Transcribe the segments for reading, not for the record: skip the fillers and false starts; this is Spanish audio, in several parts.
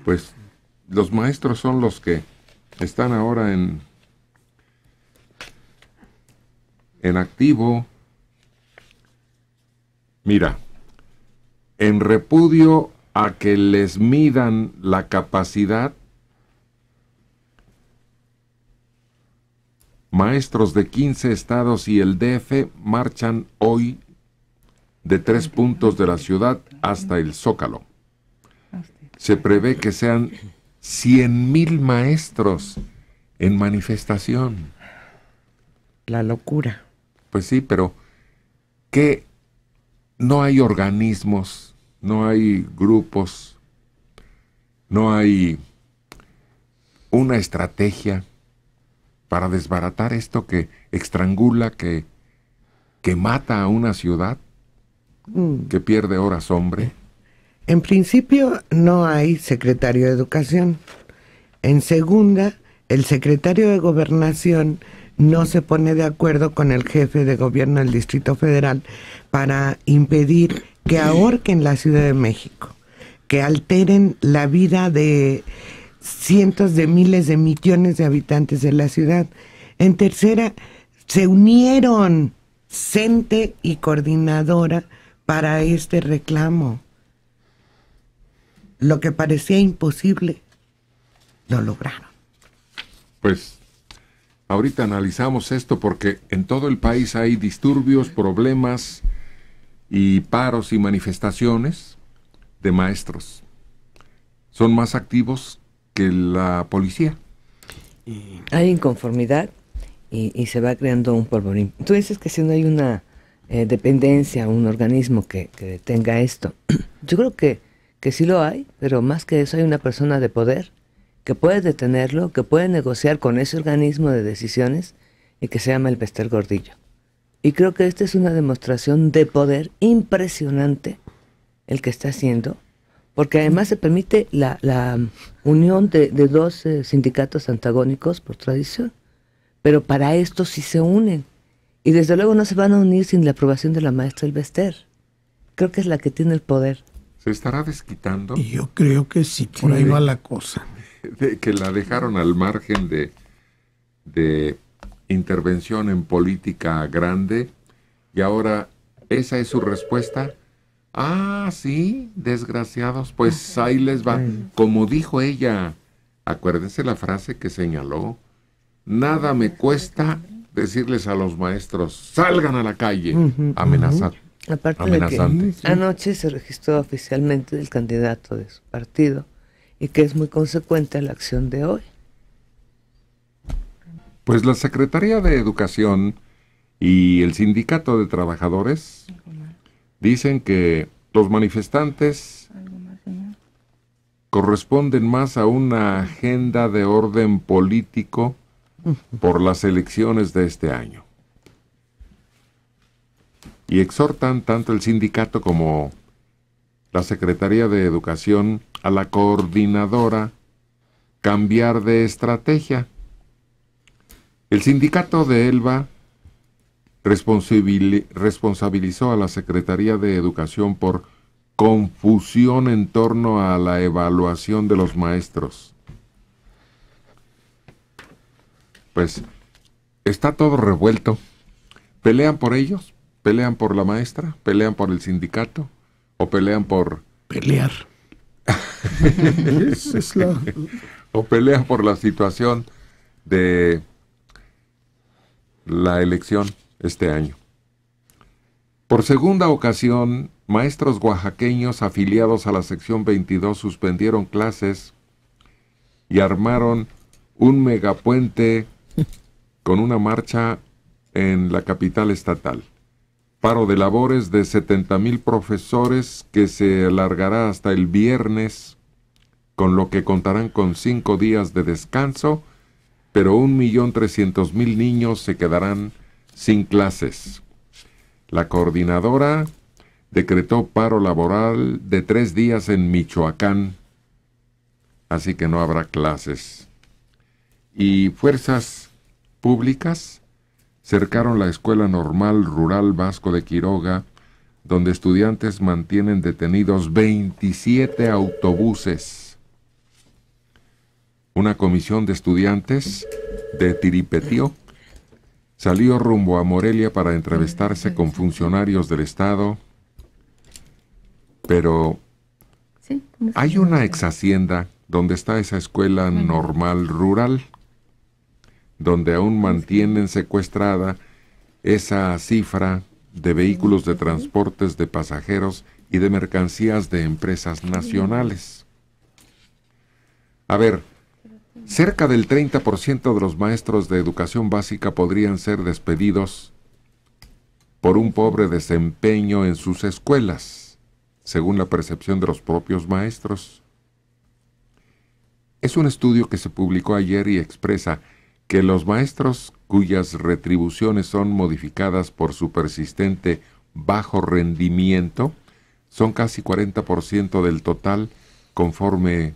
Pues los maestros son los que están ahora en activo. Mira, en repudio a que les midan la capacidad, maestros de 15 estados y el DF marchan hoy de 3 puntos de la ciudad hasta el Zócalo. Se prevé que sean 100,000 maestros en manifestación. La locura. Pues sí, pero que no hay organismos, no hay grupos, no hay una estrategia para desbaratar esto que estrangula, que mata a una ciudad, que pierde horas hombre. En principio no hay secretario de Educación. En segunda, el secretario de Gobernación no se pone de acuerdo con el jefe de gobierno del Distrito Federal para impedir que ahorquen la Ciudad de México, que alteren la vida de cientos de miles de millones de habitantes de la ciudad. En tercera, se unieron CENTE y Coordinadora para este reclamo. Lo que parecía imposible, lo lograron. Pues ahorita analizamos esto porque en todo el país hay disturbios, problemas y paros y manifestaciones de maestros. Son más activos que la policía. Hay inconformidad y se va creando un polvorín. Tú dices que si no hay una dependencia, un organismo que detenga esto. Yo creo que sí lo hay, pero más que eso hay una persona de poder que puede detenerlo, que puede negociar con ese organismo de decisiones y que se llama el Bester Gordillo. Y creo que esta es una demostración de poder impresionante el que está haciendo, porque además se permite la unión de dos sindicatos antagónicos por tradición, pero para esto sí se unen. Y desde luego no se van a unir sin la aprobación de la maestra Elbester. Creo que es la que tiene el poder. ¿Se estará desquitando? Y yo creo que sí, por ahí va la cosa. De que la dejaron al margen de intervención en política grande y ahora esa es su respuesta. Ah, sí, desgraciados, pues ahí les va. Como dijo ella, acuérdense la frase que señaló, nada me cuesta decirles a los maestros, salgan a la calle, amenazante. Aparte de que anoche se registró oficialmente el candidato de su partido y que es muy consecuente a la acción de hoy. Pues la Secretaría de Educación y el Sindicato de Trabajadores dicen que los manifestantes corresponden más a una agenda de orden político por las elecciones de este año. Y exhortan tanto el sindicato como la Secretaría de Educación a la coordinadora cambiar de estrategia. El sindicato de Elba responsabilizó a la Secretaría de Educación por confusión en torno a la evaluación de los maestros. Pues está todo revuelto. ¿Pelean por ellos? ¿Pelean por la maestra? ¿Pelean por el sindicato? ¿O pelean por...? Pelear. ¿O pelean por la situación de la elección este año? Por segunda ocasión, maestros oaxaqueños afiliados a la sección 22 suspendieron clases y armaron un megapuente con una marcha en la capital estatal. Paro de labores de 70,000 profesores que se alargará hasta el viernes, con lo que contarán con 5 días de descanso, pero 1,300,000 niños se quedarán sin clases. La coordinadora decretó paro laboral de 3 días en Michoacán, así que no habrá clases. Y fuerzas públicas cercaron la Escuela Normal Rural Vasco de Quiroga, donde estudiantes mantienen detenidos 27 autobuses. una comisión de estudiantes de Tiripetío salió rumbo a Morelia para entrevistarse con funcionarios del Estado, pero hay una ex hacienda donde está esa escuela normal rural, donde aún mantienen secuestrada esa cifra de vehículos de transportes de pasajeros y de mercancías de empresas nacionales. A ver, cerca del 30% de los maestros de educación básica podrían ser despedidos por un pobre desempeño en sus escuelas, según la percepción de los propios maestros. Es un estudio que se publicó ayer y expresa que los maestros cuyas retribuciones son modificadas por su persistente bajo rendimiento son casi 40% del total, conforme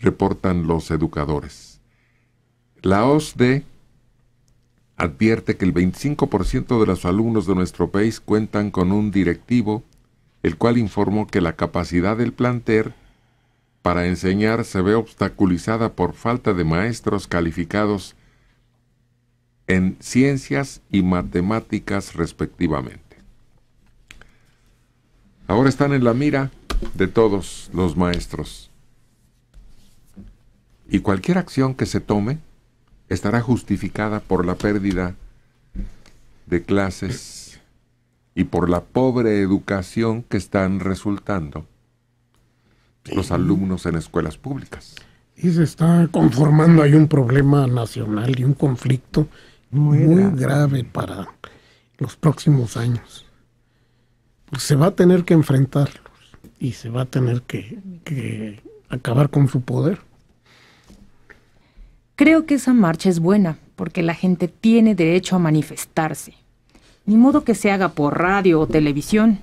reportan los educadores. La OSDE advierte que el 25% de los alumnos de nuestro país cuentan con un directivo, el cual informó que la capacidad del plantel para enseñar se ve obstaculizada por falta de maestros calificados en ciencias y matemáticas respectivamente. Ahora están en la mira de todos los maestros. Y cualquier acción que se tome estará justificada por la pérdida de clases y por la pobre educación que están resultando los alumnos en escuelas públicas. Y se está conformando ahí un problema nacional y un conflicto muy grave para los próximos años. Pues se va a tener que enfrentarlos y se va a tener que acabar con su poder. Creo que esa marcha es buena, porque la gente tiene derecho a manifestarse. Ni modo que se haga por radio o televisión.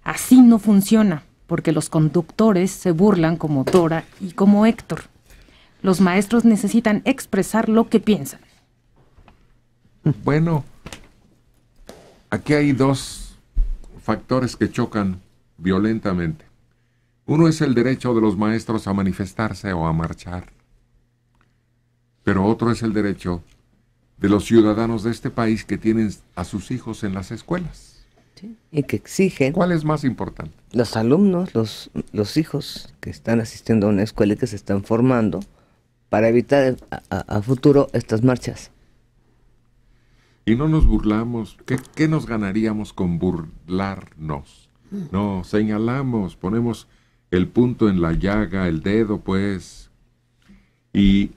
Así no funciona, porque los conductores se burlan como Dora y como Héctor. Los maestros necesitan expresar lo que piensan. Bueno, aquí hay dos factores que chocan violentamente. Uno es el derecho de los maestros a manifestarse o a marchar, pero otro es el derecho de los ciudadanos de este país que tienen a sus hijos en las escuelas. Sí, y que exigen. ¿Cuál es más importante? Los alumnos, los hijos que están asistiendo a una escuela y que se están formando para evitar a futuro estas marchas. Y no nos burlamos. ¿Qué nos ganaríamos con burlarnos? No, señalamos, ponemos el punto en la llaga, el dedo, pues, y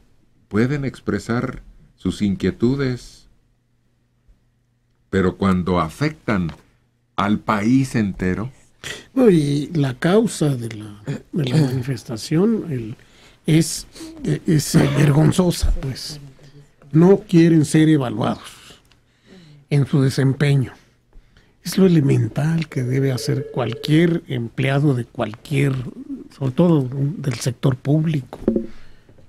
pueden expresar sus inquietudes, pero cuando afectan al país entero. No, y la causa de la manifestación es vergonzosa, pues. No quieren ser evaluados en su desempeño. Es lo elemental que debe hacer cualquier empleado de cualquier, sobre todo del sector público.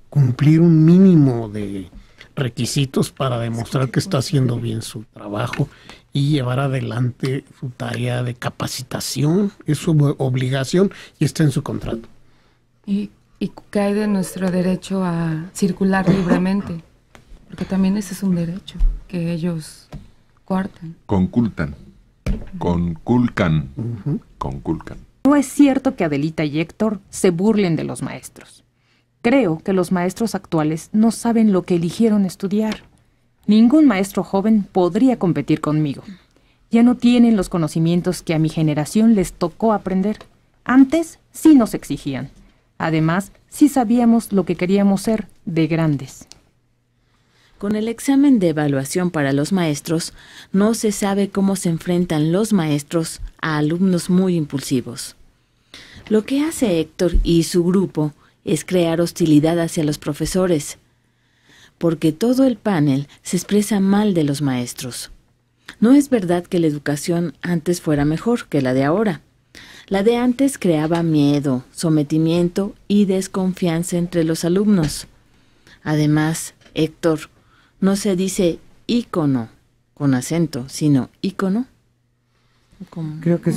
Cumplir un mínimo de requisitos para demostrar que está haciendo bien su trabajo y llevar adelante su tarea de capacitación. Es su obligación y está en su contrato. Y cae de nuestro derecho a circular libremente, porque también ese es un derecho que ellos coartan. Conculcan. No es cierto que Adelita y Héctor se burlen de los maestros. Creo que los maestros actuales no saben lo que eligieron estudiar. Ningún maestro joven podría competir conmigo. Ya no tienen los conocimientos que a mi generación les tocó aprender. Antes sí nos exigían. Además, sí sabíamos lo que queríamos ser de grandes. Con el examen de evaluación para los maestros, no se sabe cómo se enfrentan los maestros a alumnos muy impulsivos. Lo que hace Héctor y su grupo es crear hostilidad hacia los profesores, porque todo el panel se expresa mal de los maestros. No es verdad que la educación antes fuera mejor que la de ahora. La de antes creaba miedo, sometimiento y desconfianza entre los alumnos. Además, Héctor, no se dice ícono con acento, sino ícono. Creo que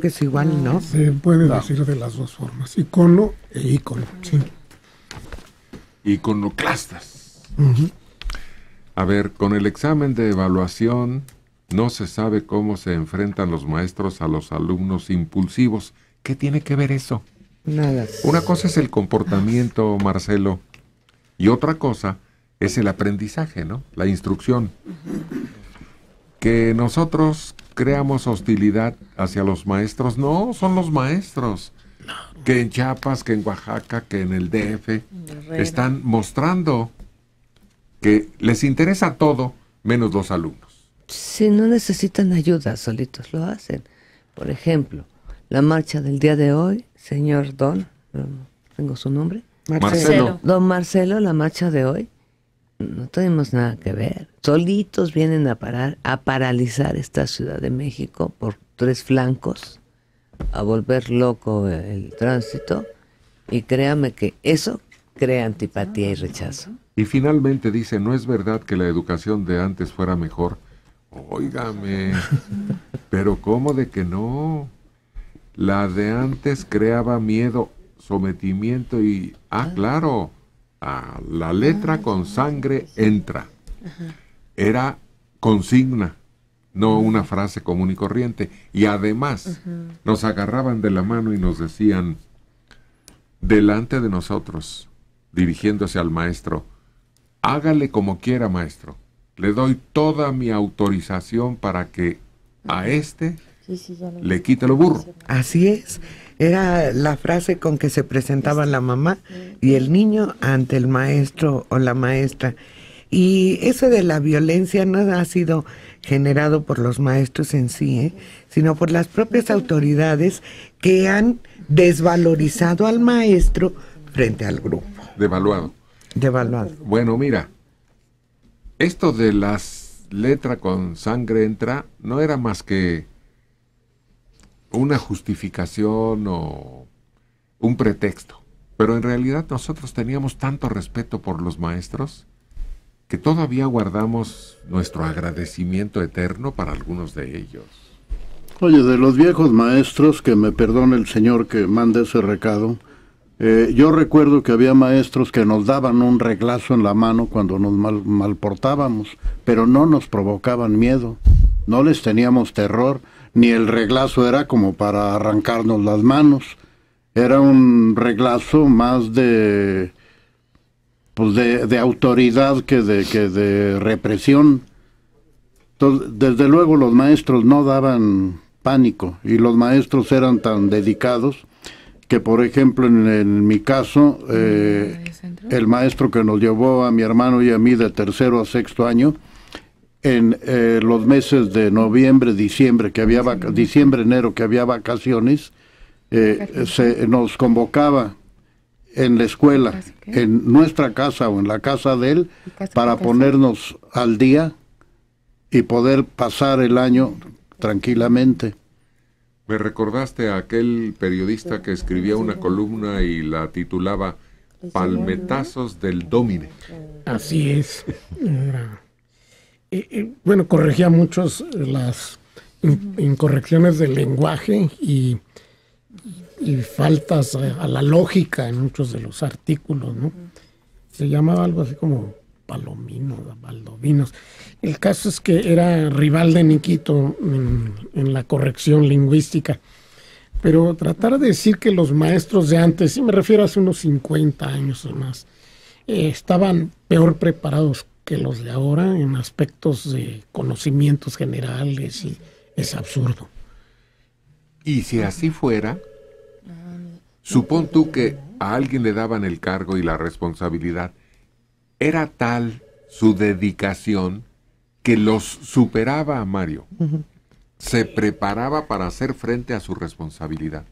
es igual, ¿no? Se puede decir de las dos formas, icono e ícono, sí. iconoclastas. A ver, con el examen de evaluación no se sabe cómo se enfrentan los maestros a los alumnos impulsivos. ¿Qué tiene que ver eso? Nada. Una cosa es el comportamiento, Marcelo, y otra cosa es el aprendizaje, ¿no? La instrucción. Que nosotros creamos hostilidad hacia los maestros, no, son los maestros. Que en Chiapas, que en Oaxaca, que en el DF, están mostrando que les interesa todo, menos los alumnos. Si no necesitan ayuda, solitos lo hacen. Por ejemplo, la marcha del día de hoy, señor Don, ¿tengo su nombre? Marcelo. Don Marcelo, la marcha de hoy, no tenemos nada que ver. Solitos vienen a paralizar esta Ciudad de México por 3 flancos, a volver loco el tránsito, y créame que eso crea antipatía y rechazo. Y finalmente dice, no es verdad que la educación de antes fuera mejor. Óigame, pero ¿cómo de que no? La de antes creaba miedo, sometimiento y... claro, a la letra con sangre entra. Era consigna, no una frase común y corriente. Y además nos agarraban de la mano y nos decían, delante de nosotros, dirigiéndose al maestro, hágale como quiera, maestro. Le doy toda mi autorización para que a le quite lo burro. Así es. Era la frase con que se presentaba la mamá y el niño ante el maestro o la maestra. Y eso de la violencia no ha sido generado por los maestros en sí, sino por las propias autoridades que han desvalorizado al maestro frente al grupo. Devaluado. Bueno, mira, esto de las letras con sangre entra no era más que una justificación o un pretexto. Pero en realidad nosotros teníamos tanto respeto por los maestros que todavía guardamos nuestro agradecimiento eterno para algunos de ellos. Oye, de los viejos maestros, que me perdone el señor que manda ese recado, yo recuerdo que había maestros que nos daban un reglazo en la mano cuando nos malportábamos, pero no nos provocaban miedo, no les teníamos terror, ni el reglazo era como para arrancarnos las manos, era un reglazo más de autoridad que de represión. Entonces, desde luego los maestros no daban pánico, y los maestros eran tan dedicados que, por ejemplo, en mi caso, el maestro que nos llevó a mi hermano y a mí de 3º a 6º año, en los meses de noviembre, diciembre, enero, que había vacaciones, nos convocaba en la escuela, en nuestra casa o en la casa de él, para ponernos al día y poder pasar el año tranquilamente. Me recordaste a aquel periodista que escribía una columna y la titulaba Palmetazos del Dómine. Así es. Bueno, corregía muchos las incorrecciones del lenguaje y faltas a la lógica en muchos de los artículos, ¿no? Se llamaba algo así como Palomino, Valdovinos. El caso es que era rival de Niquito en la corrección lingüística. Pero tratar de decir que los maestros de antes, y me refiero a hace unos 50 años o más, estaban peor preparados que los de ahora en aspectos de conocimientos generales, y es absurdo. Y si así fuera, supón tú que a alguien le daban el cargo y la responsabilidad. Era tal su dedicación que los superaba a Mario. Se preparaba para hacer frente a su responsabilidad.